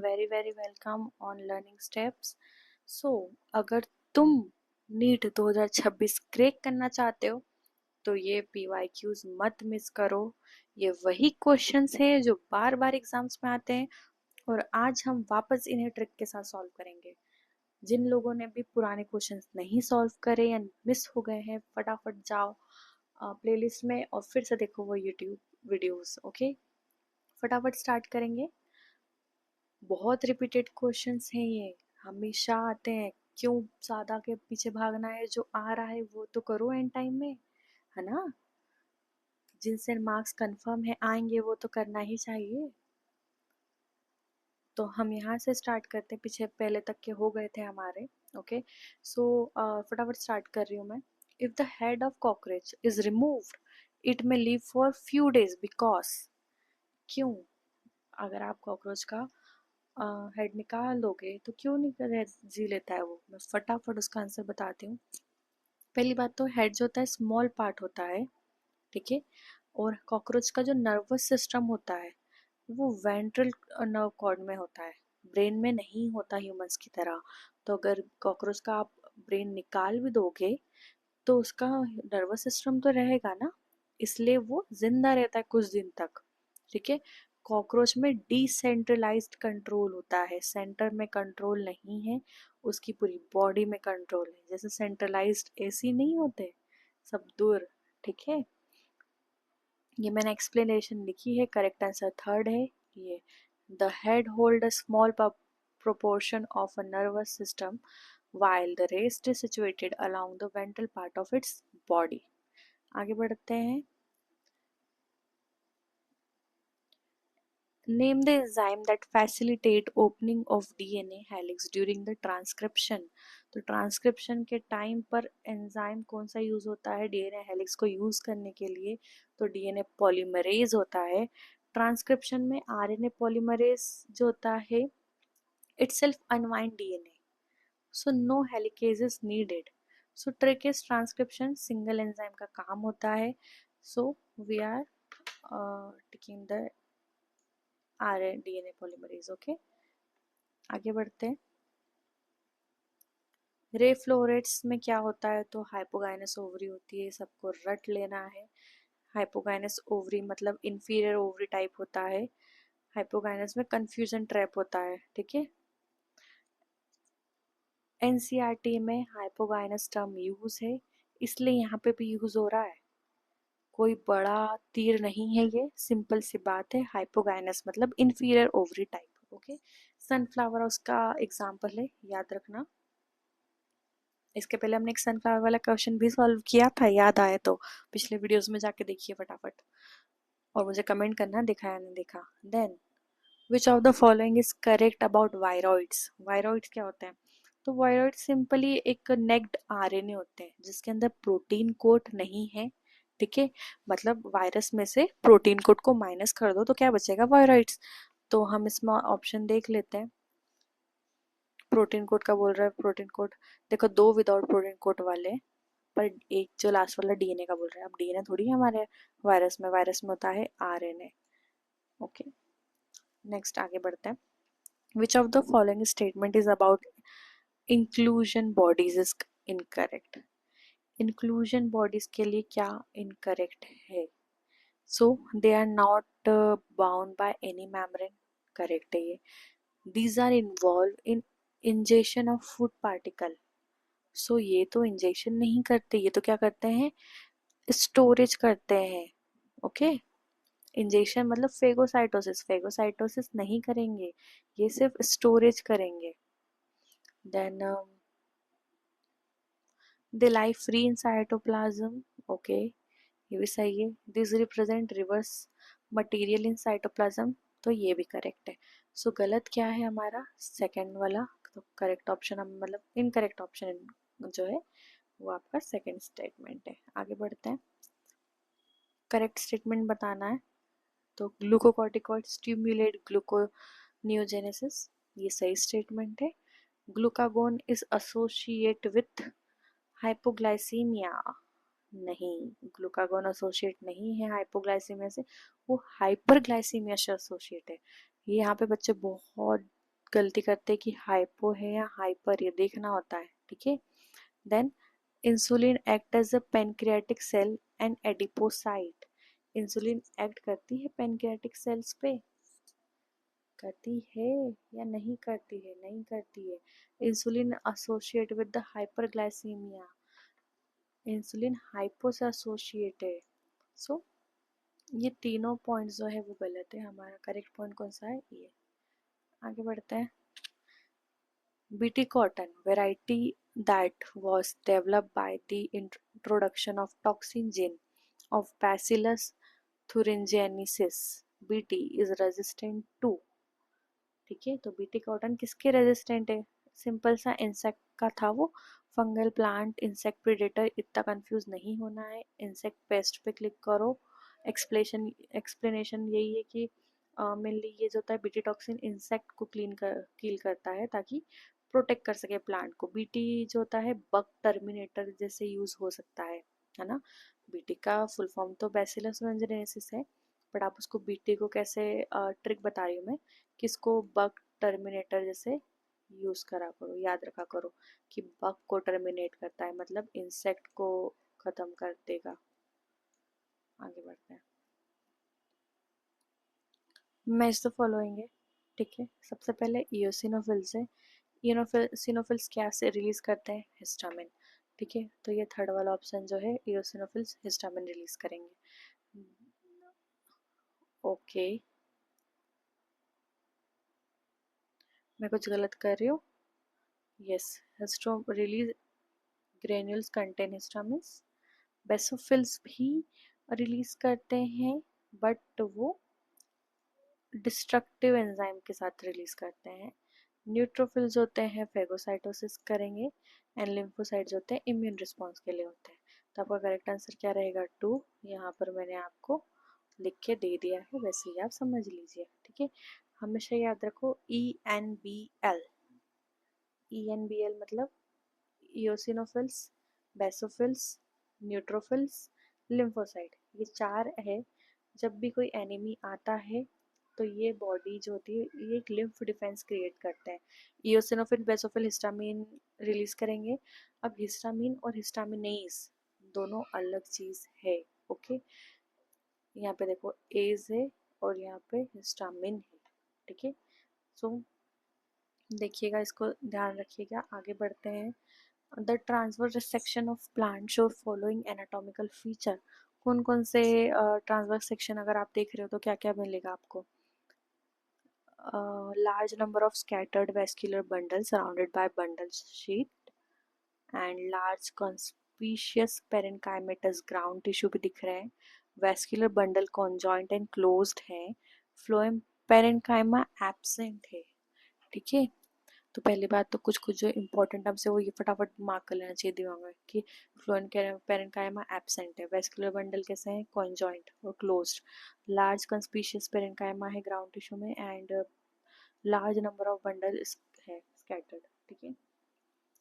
very very welcome on Learning Steps. So अगर तुम NEET 2026 crack करना चाहते हो तो ये PYQs मत मिस करो। ये वही क्वेश्चंस है जो बार बार एग्जाम्स में आते हैं और आज हम वापस इन्हें ट्रिक के साथ सॉल्व करेंगे। जिन लोगों ने भी पुराने क्वेश्चंस नहीं सॉल्व करे या मिस हो गए हैं, फटाफट जाओ प्लेलिस्ट में और फिर से देखो वो यूट्यूब वीडियोस। ओके, फटाफट स्टार्ट करेंगे। बहुत रिपीटेड क्वेश्चंस हैं ये, हमेशा आते हैं। क्यों ज्यादा के पीछे भागना है, जो आ रहा है वो तो करो एंड टाइम में, है ना। जिनसे मार्क्स कंफर्म है आएंगे वो तो करना ही चाहिए। तो हम यहाँ से स्टार्ट करते हैं, पीछे पहले तक के हो गए थे हमारे। ओके, सो फटाफट स्टार्ट कर रही हूँ मैं। If the head of cockroach is removed it may live for few days because. क्यों? अगर आप कॉकरोच का हेड निकाल दोगे तो क्यों नहीं जी लेता है वो? मैं फटाफट उसका आंसर बताती हूँ। पहली बात तो हेड जो होता है स्मॉल पार्ट होता है, ठीक है। और कॉकरोच का जो नर्वस सिस्टम होता है वो वेंट्रल नर्व कॉर्ड में होता है, ब्रेन में नहीं होता ह्यूमंस की तरह। तो अगर कॉकरोच का आप ब्रेन निकाल भी दोगे तो उसका नर्वस सिस्टम तो रहेगा ना, इसलिए वो जिंदा रहता है कुछ दिन तक, ठीक है। कॉकरोच में डिसेंट्रलाइज्ड कंट्रोल होता है, सेंटर में कंट्रोल नहीं है, उसकी पूरी बॉडी में कंट्रोल है। जैसे सेंट्रलाइज्ड एसी नहीं होते, सब दूर, ठीक है। ये मैंने एक्सप्लेनेशन लिखी है, करेक्ट आंसर थर्ड है ये। The head hold a small proportion of a nervous system while the rest is situated along the ventral part of its body. आगे बढ़ते हैं। Name the enzyme that facilitate opening of DNA helix during the transcription. तो transcription के time पर enzyme कौन सा use होता है डीएनए हेलिक्स को यूज करने के लिए? तो डीएनए पॉलीमरेज होता है। ट्रांसक्रिप्शन में आरएनए पॉलीमरेज जो होता है itself unwind DNA, so no helicase is needed. So trick is transcription single enzyme का काम होता है। So we are taking the DNA polymerase. Okay, आगे बढ़ते हैं। रे फ्लोरेट्स में क्या होता है? तो हाइपोगाइनस ओवरी होती है, सबको रट लेना है। हाइपोगाइनस ओवरी मतलब इंफीरियर ओवरी टाइप होता है। हाइपोगाइनस में कंफ्यूजन ट्रैप होता है, ठीक है। एनसीईआरटी में हाइपोगाइनस टर्म यूज है, इसलिए यहाँ पे भी यूज हो रहा है। कोई बड़ा तीर नहीं है, ये सिंपल सी बात है। हाइपोगाइनस मतलब inferior ovary type. Okay, sunflower उसका एग्जांपल है, याद रखना। इसके पहले हमने एक सनफ्लावर वाला क्वेश्चन भी सॉल्व किया था, याद आए तो पिछले वीडियोस में जाके देखिए फटाफट और मुझे कमेंट करना देखा या नहीं देखा। Then which of the following is correct about viroids? Viroids क्या होते हैं? तो वायरॉइड सिंपली एक नेक्ड आरएनए होते हैं जिसके अंदर प्रोटीन कोड नहीं है, ठीक है। मतलब वायरस में से प्रोटीन कोड को माइनस कर दो तो क्या बचेगा? वायरॉइड्स। तो हम इसमें ऑप्शन देख लेते हैं। प्रोटीन कोड का बोल रहा है, प्रोटीन कोड देखो दो विदाउट प्रोटीन कोड वाले, पर एक जो लास्ट वाला डीएनए का बोल रहा है। अब डीएनए थोड़ी है हमारे वायरस में होता है आरएनए। ओके, नेक्स्ट आगे बढ़ते हैं। Which of the following statement is about inclusion bodies is incorrect? Inclusion bodies के लिए क्या इनकरेक्ट है? So they are not bound by any membrane, correct है ये। These are involve in injection of food particle, so ये तो injection नहीं करते, ये तो क्या करते हैं? स्टोरेज करते हैं। ओके, इंजेक्शन मतलब फेगोसाइटोसिस, फेगोसाइटोसिस नहीं करेंगे, ये सिर्फ स्टोरेज करेंगे। Then they lie free in cytoplasm, okay ये भी सही है। This represent reverse material in cytoplasm, तो ये भी करेक्ट है। सो गलत क्या है हमारा? सेकंड वाला। तो करेक्ट ऑप्शन मतलब इनकरेक्ट ऑप्शन जो है वो आपका सेकंड स्टेटमेंट है। आगे बढ़ते हैं। करेक्ट स्टेटमेंट बताना है। तो ग्लूकोकॉर्टिकॉइड स्टिमुलेट ग्लूकोनियोजेनेसिस, ये सही स्टेटमेंट है। Glucagon is associate with hypoglycaemia, नहीं, ग्लूकागोन एसोसिएट नहीं है हाइपोग्लाइसीमिया से, वो हाइपरग्लाइसीमिया से एसोसिएट है। ये यहाँ पे बच्चे बहुत गलती करते हैं कि हाइपो है या हाइपर, ये देखना होता है, ठीक है। Then insulin act as a pancreatic cell and adipocyte. Insulin act करती है पेनक्रियाटिक सेल्स पे, करती है या नहीं करती है? नहीं करती है। Insulin associate with the hyperglycaemia, insulin hypo से एसोसिएट है। सो ये तीनों पॉइंट्स जो है वो गलत है। हमारा करेक्ट पॉइंट कौन सा है? ये। आगे बढ़ते हैं। BT cotton variety that was developed by the introduction of toxin gene of Bacillus thuringiensis, BT is resistant to। ठीक है, तो बीटी कॉटन किसके रेजिस्टेंट है? सिंपल सा इंसेक्ट का था वो, फंगल प्लांट इंसेक्ट प्रेडेटर, इतना कंफ्यूज नहीं होना है। इंसेक्ट पेस्ट पे क्लिक करो। एक्सप्लेनेशन यही है कि मेनली ये जो होता है बीटी टॉक्सिन इंसेक्ट को किल करता है ताकि प्रोटेक्ट कर सके प्लांट को। बीटी जो होता है बग टर्मिनेटर जैसे यूज हो सकता है ना। बीटी का फुल फॉर्म तो बैसिलस thuringiensis है, बट आप उसको बीटी को कैसे, ट्रिक बता रही हूँ मैं, किसको, बग टर्मिनेटर जैसे यूज करा करो, याद रखा करो कि बग को टर्मिनेट करता है मतलब इंसेक्ट को खत्म कर देगा। आगे बढ़ते हैं। मैच द फॉलोइंग है, ठीक है। सबसे पहले इयोसिनोफिल्स है। इयोसिनोफिल्स क्या से रिलीज करते हैं? हिस्टामिन, ठीक है। तो ये थर्ड वाला ऑप्शन जो है, इयोसिनोफिल्स हिस्टामिन रिलीज करेंगे। ओके, मैं कुछ गलत कर रही हूँ? Yes, histo release granules contain histamines. Basophils भी रिलीज करते हैं, बट वो डिस्ट्रक्टिव एंजाइम के साथ रिलीज करते हैं। न्यूट्रोफिल्स होते हैं फेगोसाइटोसिस करेंगे, एंड लिम्फोसाइट्स होते हैं इम्यून रिस्पॉन्स के लिए होते हैं। तो आपका करेक्ट आंसर क्या रहेगा? 2। यहाँ पर मैंने आपको लिख के दे दिया है, वैसे ही आप समझ लीजिए, ठीक है। हमेशा याद रखो ENBL। ENBL मतलब इयोसिनोफिल्स, बेसोफिल्स, न्यूट्रोफिल्स, लिम्फोसाइट, ये 4 है। जब भी कोई एनिमी आता है तो ये बॉडी जो होती है ये एक लिम्फ डिफेंस क्रिएट करते हैं। इयोसिनोफिल बेसोफिल हिस्टामिन रिलीज करेंगे। अब हिस्टामिन और हिस्टामिनेज दोनों अलग चीज है, ओके। यहाँ पे देखो एज है और यहाँ पे हिस्टामिन है, ठीक है। सो देखिएगा, इसको ध्यान रखिएगा। आगे बढ़ते हैं। The transverse section of plant show following anatomical feature. कौन कौन से ट्रांसवर्स सेक्शन अगर आप देख रहे हो तो क्या क्या मिलेगा आपको? Large number of scattered vascular bundles surrounded by bundle sheath, and large conspicuous parenchymatous ground tissue भी दिख रहे हैं। vascular bundle conjoint and closed है। phloem parenchyma absent है, ठीक है। तो पहली बात तो कुछ कुछ जो इंपॉर्टेंट टर्म्स है वो ये फटाफट मार्क कर लेना चाहिए दिमाग में कि फ्लोएम पेरेन्काइमा एब्सेंट है, वेस्कुलर बंडल कैसे हैं, कॉन्जॉइंट और क्लोज्ड, लार्ज कंस्पिशियस पेरेन्काइमा है ग्राउंड टिश्यू में, and large number of bundle है स्कैटर्ड, ठीक है।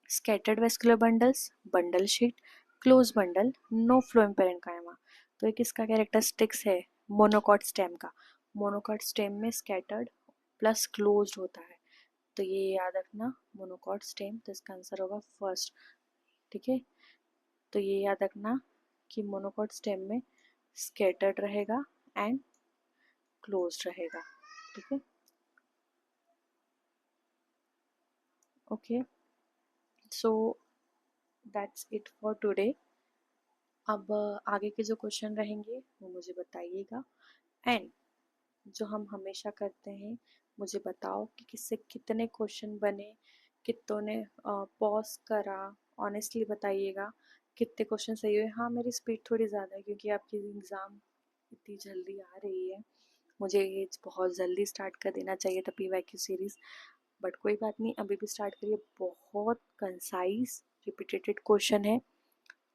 Scattered vascular bundles, bundle sheath, closed bundle, no phloem parenchyma. तो ये किसका कैरेक्टरिस्टिक्स है? मोनोकॉट स्टेम का। मोनोकॉट स्टेम में स्कैटर्ड प्लस क्लोज्ड होता है, तो ये याद रखना, मोनोकॉट स्टेम, तो इसका आंसर होगा फर्स्ट, ठीक है। तो ये याद रखना कि मोनोकॉट स्टेम में स्कैटर्ड रहेगा एंड क्लोज्ड रहेगा, ठीक है। Okay, so that's it for today. अब आगे के जो क्वेश्चन रहेंगे वो मुझे बताइएगा, एंड जो हम हमेशा करते हैं, मुझे बताओ कि किससे कितने क्वेश्चन बने, कितनों ने पॉज करा, ऑनेस्टली बताइएगा कितने क्वेश्चन सही हुए। हाँ, मेरी स्पीड थोड़ी ज़्यादा है क्योंकि आपकी एग्ज़ाम इतनी जल्दी आ रही है, मुझे ये बहुत जल्दी स्टार्ट कर देना चाहिए था PYQ सीरीज़, बट कोई बात नहीं, अभी भी स्टार्ट करिए। बहुत कंसाइज रिपीटेड क्वेश्चन है।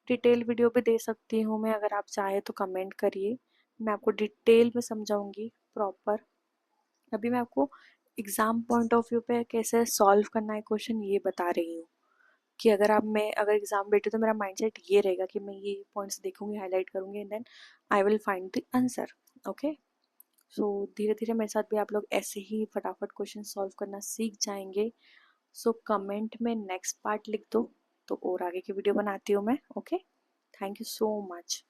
डिटेल वीडियो भी दे सकती हूँ मैं, अगर आप चाहे तो कमेंट करिए, मैं आपको डिटेल में समझाऊंगी प्रॉपर। अभी मैं आपको एग्ज़ाम पॉइंट ऑफ व्यू पे कैसे सॉल्व करना है क्वेश्चन ये बता रही हूँ कि मैं अगर एग्ज़ाम बैठी तो मेरा माइंडसेट ये रहेगा कि मैं ये पॉइंट्स देखूंगी, हाईलाइट करूंगी, and then I will find the answer, okay. So धीरे धीरे मेरे साथ भी आप लोग ऐसे ही फटाफट क्वेश्चन सॉल्व करना सीख जाएंगे। सो कमेंट में नेक्स्ट पार्ट लिख दो तो और आगे की वीडियो बनाती हूँ मैं। Okay, thank you so much.